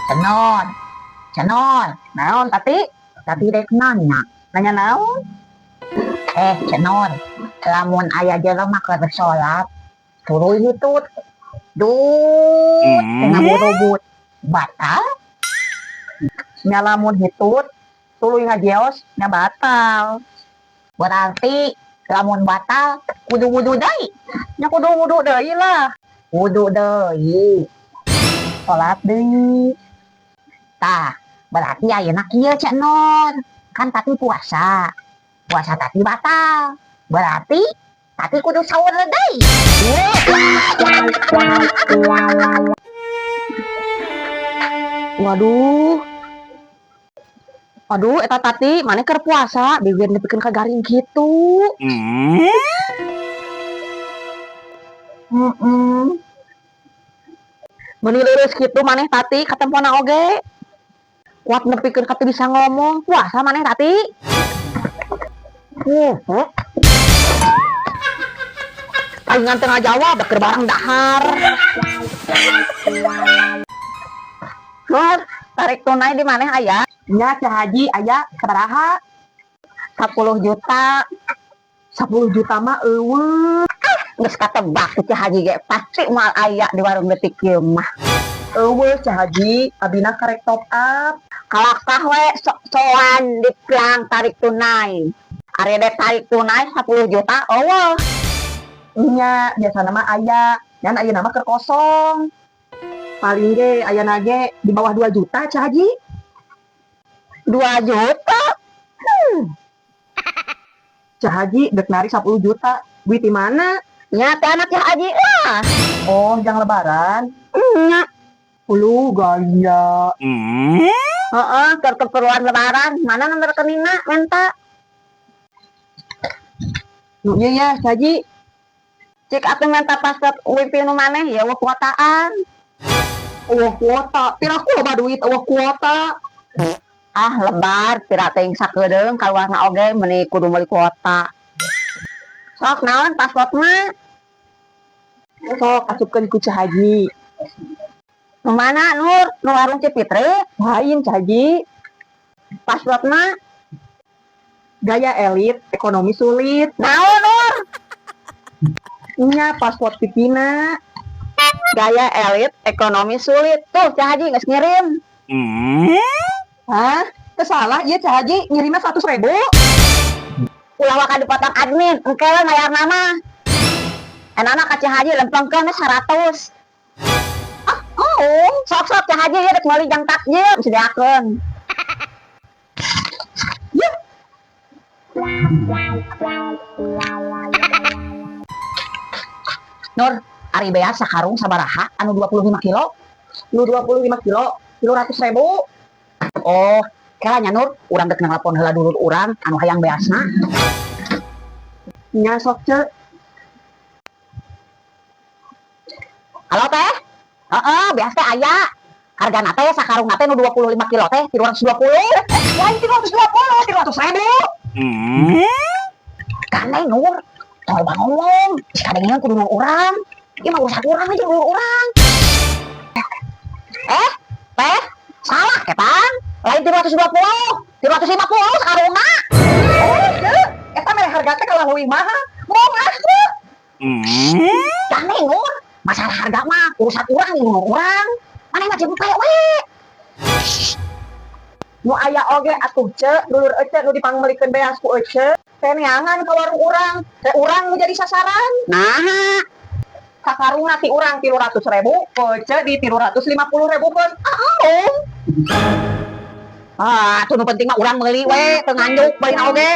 Cenon, cenon, naon tati? Tati dek nanya, nanya naon? Cenon, lamun ayah jelema keur salat, tuluy hitut, tengah buru-but, batal? Nya lamun hitut, tuluy ngajeos, nya batal. Berarti lamun batal, kudu wudu deui. Nya kudu wudu deui lah. Wudu deui. Salat deui. Tah, berarti ayeuna kieu Cek Non. Kan tati puasa. Puasa tati batal. Berarti tati kudu saur deui. Waduh, aduh, eta tati, mana keur puasa, bibir dipikeun ka garing gitu. Meni leureus kitu maneh tati, katempona oge. Kuat nepikeun ka teu bisa ngomong, puasa maneh tati. Palingan tengah jawab, keur barang dahar. Nur, tarik tunai di maneh aya? Nya Cah Haji aya sabaraha? 10 juta. 10 juta mah eueuh. Geus katebak Cah Haji ge pasti moal aya di warung leutik kieu mah. Eueuh Cah Haji, abina karek top up. Kalakah we soan di pelang tarik tunai. Ari dek tarik tunai 10 juta eueuh. Nya biasana mah aya, ngan ayeuna mah keur kosong. Paling ge ayeuna ge di bawah 2 juta Cah Haji. 2 juta? Cah Haji dek narik 10 juta. Duit di mana? Nya teh anak Cah Haji lah. Oh, jang lebaran. Nya. Ulu gaya. Heeh, keur keperluan lebaran. Mana nomor rekeningna menta? Nu ieu ya Cah Haji. Cik atuh menta password wifi nu maneh ya eueuh kuotaan. Eueuh kuota. Pira kumaha duit eueuh kuota? Ah lebar tira teuing sakedeung kaluarna oge meuni kudu meuli kuota. Sok naon password mah? Sok asupkeun ku Cah Haji. Nu mana Nur? Nu warung Cipitri? Lain Cah Haji. Password mah? Gaya elit, ekonomi sulit. Naon Nur? Nya password pipina. Gaya elit, ekonomi sulit. Tuh Cah Haji geus ngirim. Hah? Kesalah ieu Cah Haji ngirimna 100.000. Ulah waka dipotong admin, engke we mayar nama. Enana ka Cah Haji lempengkeun 100. Sok-sok Cah Haji ya dek meuli jang takjil sediakeun. Nur, ari bea sakarung sabaraha anu 25 kilo? Nu 25 kilo, 100.000. Oh, kelanya Nur, urang dek nelpon heula dulur urang anu hayang beasna. Nya sok Cek. Halo teh? Heeh, beas teh aya. Hargana teh sakarungna teh nu 25 kilo teh 320. Lain 320, 300.000. Kaneh Nur, coba ngomong. Si kadengeun kudu dulur urang. Ieu mah urusan urang aja dulur urang. Teh, salah ketang. Lain 320, 350 sakarungna. Oh, Cek. Eta mere harga teh kalah leuwih mahal. Mau asuh. Kaneh Nur, masalah harga mah urusan urang jeung dulur urang. Maneh mah jeung we. Nu aya oge atuh Cek, dulur ece nu dipangmelikeun beas ku ece. Teh neangan ka warung urang. Teh urang nu jadi sasaran. Nah, Sakarungna ti urang 300.000, ku ece di 350.000 keun. tuh nu penting mah urang meuli we teu nganjuk beureun oge.